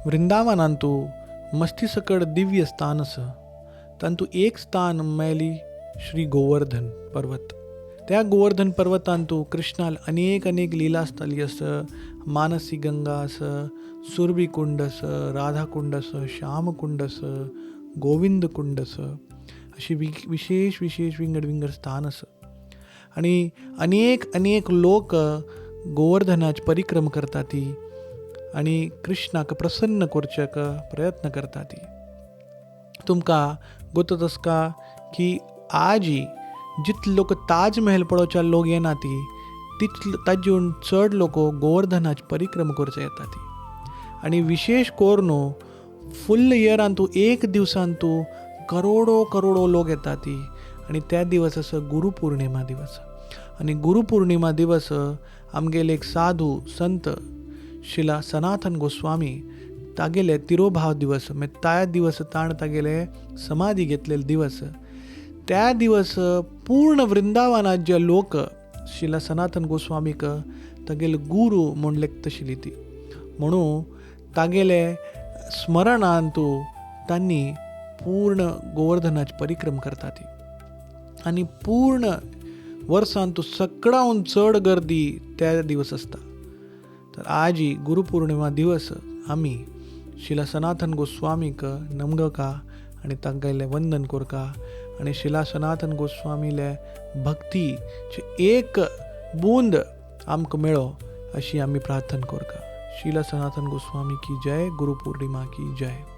वृंदावनांतू मस्ती सकड दिव्य स्थानस तांतू एक स्थान मैली श्री गोवर्धन पर्वत. त्या गोवर्धन पर्वतांतू कृष्णाल अनेक लीला स्थली असं, मानसी गंगा असं, सुरभी कुंड असं, राधा कुंड असं, श्याम कुंड असं, गोविंद कुंड असं, अशी विशेष विंगड स्थान असं. आणि अनेक लोक गोवर्धनाची परिक्रम करतात ती आणि कृष्णाक प्रसन्न करच्याक प्रयत्न करतात ती. तुमका गोततस का की आजी जित लोक ताजमहल पळोवच्या लोक येना ती ताजेऊन चड लोक गोवर्धनाची परिक्रम करचे येतात ती. आणि विशेष करून फुल इयरांतू एक दिवसांतू करोडो लोक येतात ती. आणि त्या दिवस असं गुरुपौर्णिमा दिवस. आणि गुरुपौर्णिमा दिवस आमगेले एक साधू संत शिला सनातन गोस्वामी तागेले तिरोभाव दिवस, म्हणजे त्या दिवस ताण तागेले समाधी घेतलेले दिवस. त्या दिवस पूर्ण वृंदावनात जे लोक शिला सनातन गोस्वामीक तागेले गुरु म्हूण लेखता आशिल्ली ती. म्हणून तागेले स्मरणांतू तांणी पूर्ण गोवर्धनाची परिक्रम करता ती. आणि पूर्ण वर्सांतू सगळ्याहून चड गर्दी त्या दिवस असता. तर आजी गुरुपौर्णिमा दिवस आम्ही शिला सनातन गोस्वामीक नमगका आणि तांगेले वंदन करका. आणि शिला सनातन गोस्वामीले भक्तीचे एक बूंद आमकां मेळो अशी आम्ही प्रार्थना करका. शिला सनातन गोस्वामी की जय. गुरुपौर्णिमा की जय.